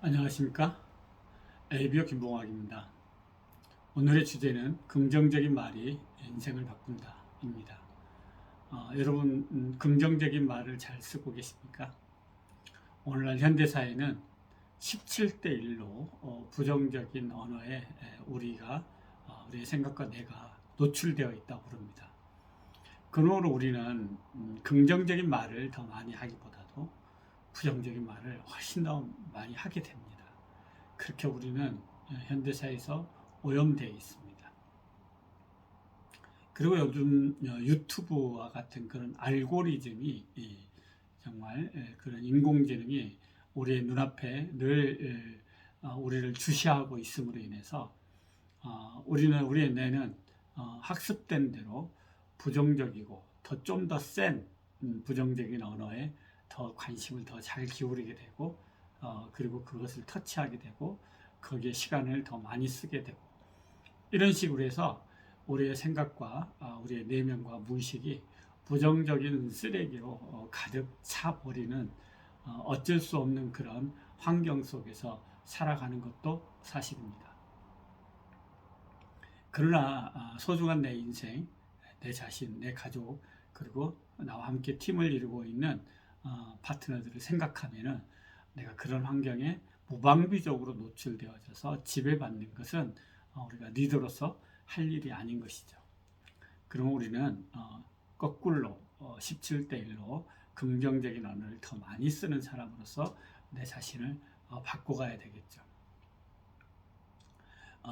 안녕하십니까? ABO 김봉학입니다. 오늘의 주제는 긍정적인 말이 인생을 바꾼다 입니다. 여러분 긍정적인 말을 잘 쓰고 계십니까? 오늘날 현대사회는 17대 1로 부정적인 언어에 우리의 생각과 뇌가 노출되어 있다고 그럽니다. 그러므로 우리는 긍정적인 말을 더 많이 하기보다도 부정적인 말을 훨씬 더 많이 하게 됩니다. 그렇게 우리는 현대사에서 오염되어 있습니다. 그리고 요즘 유튜브와 같은 그런 알고리즘이 정말 그런 인공지능이 우리의 눈앞에 늘 우리를 주시하고 있음으로 인해서 우리의 뇌는 학습된 대로 부정적이고 좀 더 센 부정적인 언어에 더 관심을 더 잘 기울이게 되고 그리고 그것을 터치하게 되고 거기에 시간을 더 많이 쓰게 되고 이런 식으로 해서 우리의 생각과 우리의 내면과 무의식이 부정적인 쓰레기로 가득 차버리는 어쩔 수 없는 그런 환경 속에서 살아가는 것도 사실입니다. 그러나 소중한 내 인생, 내 자신, 내 가족, 그리고 나와 함께 팀을 이루고 있는 파트너들을 생각하면은 내가 그런 환경에 무방비적으로 노출되어져서 지배받는 것은 우리가 리더로서 할 일이 아닌 것이죠. 그럼 우리는 거꾸로 17대 1로 긍정적인 언어를 더 많이 쓰는 사람으로서 내 자신을 바꿔가야 되겠죠.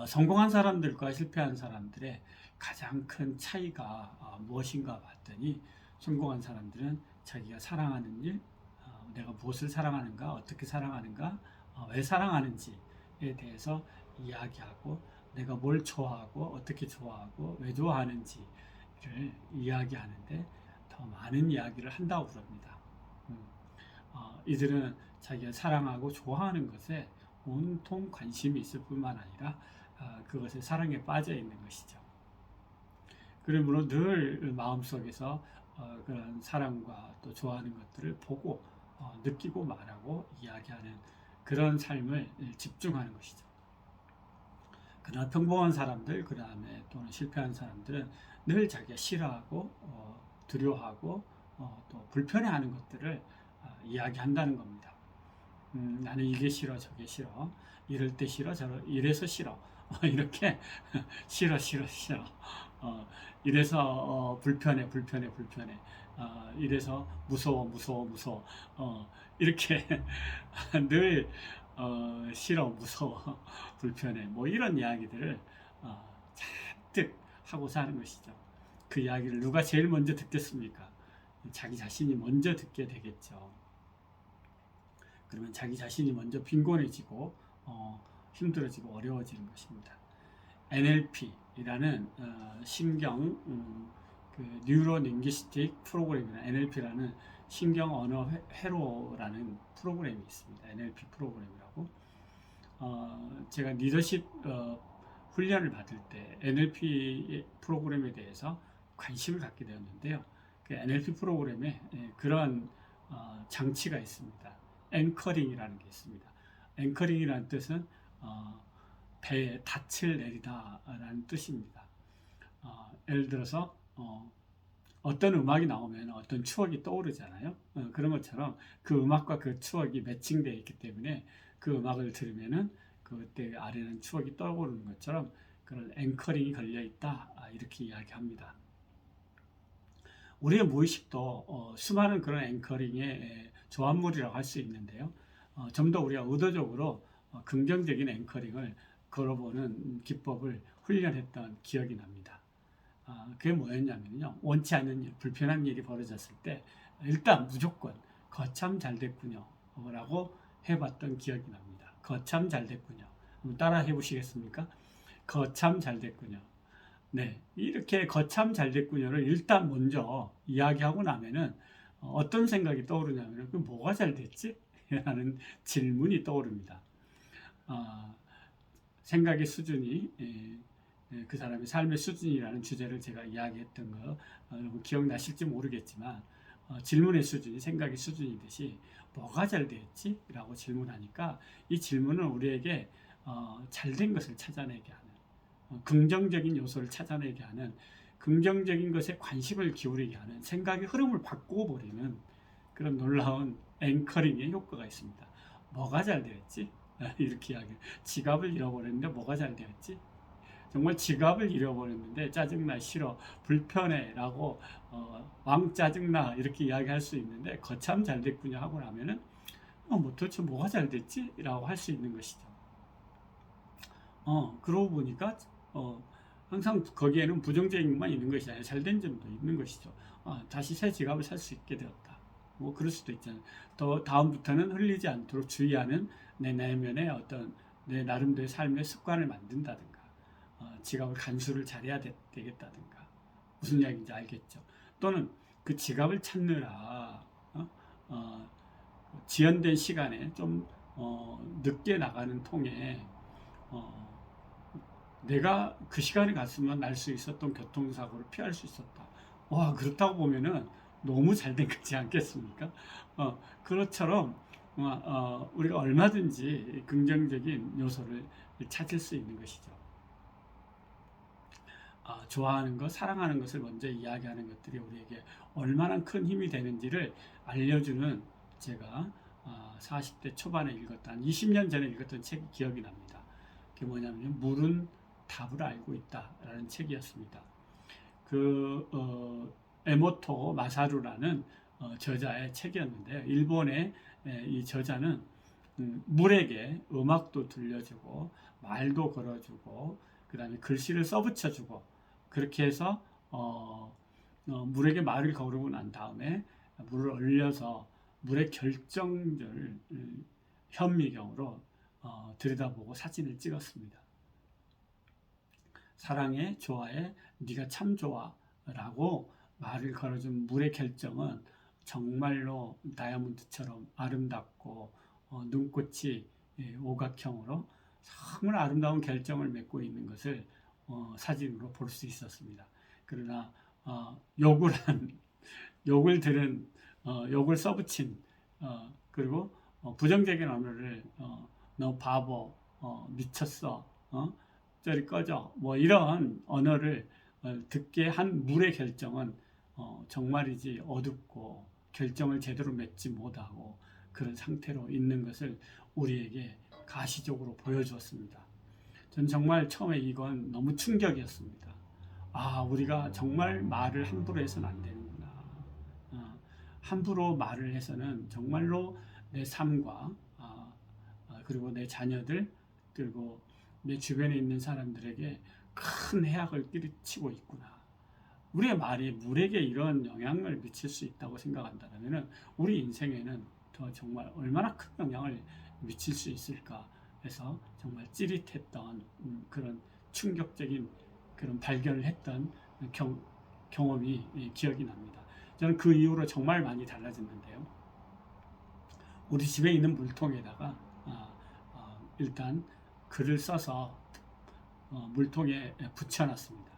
성공한 사람들과 실패한 사람들의 가장 큰 차이가 무엇인가 봤더니 성공한 사람들은 자기가 사랑하는 일, 내가 무엇을 사랑하는가, 어떻게 사랑하는가, 왜 사랑하는지에 대해서 이야기하고 내가 뭘 좋아하고 어떻게 좋아하고 왜 좋아하는지를 이야기하는데 더 많은 이야기를 한다고 그럽니다. 이들은 자기가 사랑하고 좋아하는 것에 온통 관심이 있을 뿐만 아니라 그것에 사랑에 빠져 있는 것이죠. 그러므로 늘 마음속에서 그런 사랑과 또 좋아하는 것들을 보고 느끼고 말하고 이야기하는 그런 삶을 집중하는 것이죠. 그러나 평범한 사람들, 그 다음에 또는 실패한 사람들은 늘 자기가 싫어하고 두려워하고 또 불편해하는 것들을 이야기한다는 겁니다. 나는 이게 싫어, 저게 싫어, 이럴 때 싫어, 이래서 싫어, 이렇게 싫어, 싫어, 싫어, 이래서 불편해, 불편해, 불편해, 이래서 무서워, 무서워, 무서워, 이렇게 늘 싫어, 무서워, 불편해, 뭐 이런 이야기들을 잔뜩 하고 사는 것이죠. 그 이야기를 누가 제일 먼저 듣겠습니까? 자기 자신이 먼저 듣게 되겠죠. 그러면 자기 자신이 먼저 빈곤해지고 힘들어지고 어려워지는 것입니다. NLP이라는 신경 그 뉴로 링귀스틱 프로그램이나 NLP라는 신경 언어 회로라는 프로그램이 있습니다. NLP 프로그램이라고. 제가 리더십 훈련을 받을 때 NLP 프로그램에 대해서 관심을 갖게 되었는데요. 그 NLP 프로그램에 그런 장치가 있습니다. 앵커링이라는 게 있습니다. 앵커링이라는 뜻은 배에 닻을 내리다라는 뜻입니다. 예를 들어서 어떤 음악이 나오면 어떤 추억이 떠오르잖아요. 그런 것처럼 그 음악과 그 추억이 매칭되어 있기 때문에 그 음악을 들으면은 그때 아래는 추억이 떠오르는 것처럼 그런 앵커링이 걸려 있다 이렇게 이야기합니다. 우리의 무의식도 수많은 그런 앵커링의 조합물이라고 할 수 있는데요. 좀 더 우리가 의도적으로 긍정적인 앵커링을 걸어보는 기법을 훈련했던 기억이 납니다. 그게 뭐였냐면요. 원치 않는 일, 불편한 일이 벌어졌을 때 일단 무조건 거참 잘 됐군요 라고 해봤던 기억이 납니다. 거참 잘 됐군요. 따라 해보시겠습니까? 거참 잘 됐군요. 네, 이렇게 거참 잘 됐군요를 일단 먼저 이야기하고 나면은 어떤 생각이 떠오르냐면 그 뭐가 잘 됐지? 라는 질문이 떠오릅니다. 생각의 수준이 그 사람의 삶의 수준이라는 주제를 제가 이야기했던 거 여러분 기억나실지 모르겠지만 질문의 수준이 생각의 수준이듯이 뭐가 잘 되었지? 라고 질문하니까 이 질문은 우리에게 잘된 것을 찾아내게 하는, 긍정적인 요소를 찾아내게 하는, 긍정적인 것에 관심을 기울이게 하는, 생각의 흐름을 바꾸어 버리는 그런 놀라운 앵커링의 효과가 있습니다. 뭐가 잘 되었지? 이렇게 이야기. 지갑을 잃어버렸는데 뭐가 잘 되었지? 정말 지갑을 잃어버렸는데 짜증나, 싫어, 불편해 라고 왕 짜증나 이렇게 이야기할 수 있는데 거참 잘 됐군요 하고 나면은 뭐 도대체 뭐가 잘 됐지? 라고 할 수 있는 것이죠. 그러고 보니까 항상 거기에는 부정적인 것만 있는 것이 아니라 잘된 점도 있는 것이죠. 다시 새 지갑을 살 수 있게 되었다. 뭐 그럴 수도 있잖아요. 또 다음부터는 흘리지 않도록 주의하는 내 내면의 어떤 내 나름대로의 삶의 습관을 만든다든가, 지갑을 간수를 잘해야 되겠다든가, 무슨 이야기인지 알겠죠. 또는 그 지갑을 찾느라 지연된 시간에 좀 늦게 나가는 통에 내가 그 시간에 갔으면 날 수 있었던 교통사고를 피할 수 있었다. 와, 그렇다고 보면은 너무 잘 된 거지 않겠습니까? 그것처럼 우리가 얼마든지 긍정적인 요소를 찾을 수 있는 것이죠. 좋아하는 것, 사랑하는 것을 먼저 이야기하는 것들이 우리에게 얼마나 큰 힘이 되는지를 알려주는, 제가 40대 초반에 읽었던, 20년 전에 읽었던 책이 기억이 납니다. 그게 뭐냐면 물은 답을 알고 있다라는 책이었습니다. 에모토 마사루라는 저자의 책이었는데, 일본의 이 저자는 물에게 음악도 들려주고 말도 걸어주고 그 다음에 글씨를 써붙여주고, 그렇게 해서 물에게 말을 걸고 난 다음에 물을 얼려서 물의 결정을 현미경으로 들여다보고 사진을 찍었습니다. 사랑해, 좋아해, 네가 참 좋아 라고 말을 걸어준 물의 결정은 정말로 다이아몬드처럼 아름답고 눈꽃이 오각형으로 정말 아름다운 결정을 맺고 있는 것을 사진으로 볼 수 있었습니다. 그러나 욕을 들은, 욕을 써붙인, 그리고 부정적인 언어를 너 바보, 미쳤어, 저리 꺼져, 뭐 이런 언어를 듣게 한 물의 결정은 정말이지 어둡고 결정을 제대로 맺지 못하고 그런 상태로 있는 것을 우리에게 가시적으로 보여주었습니다. 전 정말 처음에 이건 너무 충격이었습니다. 우리가 정말 말을 함부로 해서는 안 되는구나. 함부로 말을 해서는 정말로 내 삶과 그리고 내 자녀들, 그리고 내 주변에 있는 사람들에게 큰 해악을 끼치고 있구나. 우리의 말이 물에게 이런 영향을 미칠 수 있다고 생각한다면 우리 인생에는 더 정말 얼마나 큰 영향을 미칠 수 있을까 해서 정말 찌릿했던 그런 충격적인 그런 발견을 했던 경험이 기억이 납니다. 저는 그 이후로 정말 많이 달라졌는데요. 우리 집에 있는 물통에다가 일단 글을 써서 물통에 붙여놨습니다.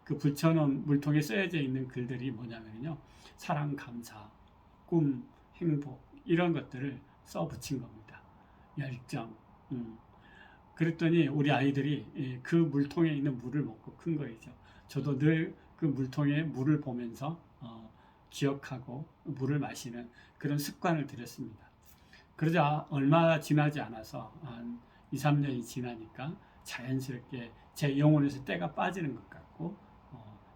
그 붙여놓은 물통에 쓰여져 있는 글들이 뭐냐면요, 사랑, 감사, 꿈, 행복 이런 것들을 써붙인 겁니다. 열정. 그랬더니 우리 아이들이 그 물통에 있는 물을 먹고 큰 거이죠. 저도 늘 그 물통에 물을 보면서 기억하고 물을 마시는 그런 습관을 들였습니다. 그러자 얼마 지나지 않아서 한 2, 3년이 지나니까 자연스럽게 제 영혼에서 때가 빠지는 것 같고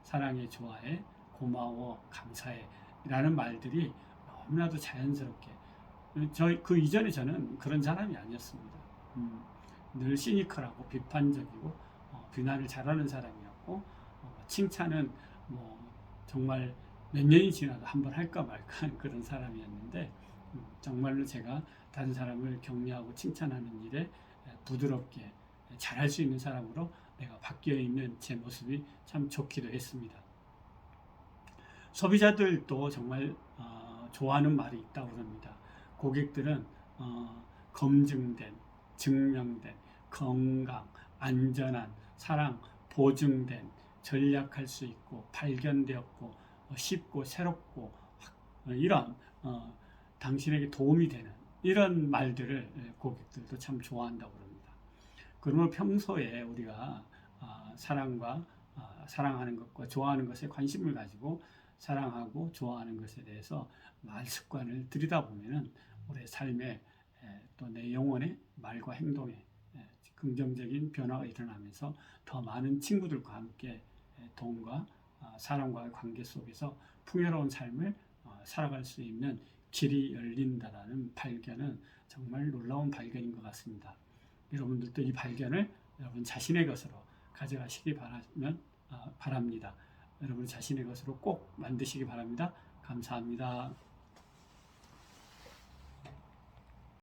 사랑해, 좋아해, 고마워, 감사해 라는 말들이 너무나도 자연스럽게, 그 이전에 저는 그런 사람이 아니었습니다. 늘 시니컬하고 비판적이고 비난을 잘하는 사람이었고, 칭찬은 뭐 정말 몇 년이 지나도 한 번 할까 말까 그런 사람이었는데, 정말로 제가 다른 사람을 격려하고 칭찬하는 일에 부드럽게 잘할 수 있는 사람으로 내가 바뀌어 있는 제 모습이 참 좋기도 했습니다. 소비자들도 정말 좋아하는 말이 있다고 합니다. 고객들은 검증된, 증명된, 건강, 안전한, 사랑, 보증된, 전략할 수 있고 발견되었고 쉽고 새롭고 이런 당신에게 도움이 되는 이런 말들을 고객들도 참 좋아한다고 그럽니다. 그러면 평소에 우리가 사랑과 사랑하는 것과 좋아하는 것에 관심을 가지고 사랑하고 좋아하는 것에 대해서 말 습관을 들이다보면은 우리의 삶에 또 내 영혼의 말과 행동에 긍정적인 변화가 일어나면서 더 많은 친구들과 함께 도움과 사랑과의 관계 속에서 풍요로운 삶을 살아갈 수 있는 길이 열린다라는 발견은 정말 놀라운 발견인 것 같습니다. 여러분들도 이 발견을 여러분 자신의 것으로 가져가시기 바랍니다. 여러분 자신의 것으로 꼭 만드시기 바랍니다. 감사합니다.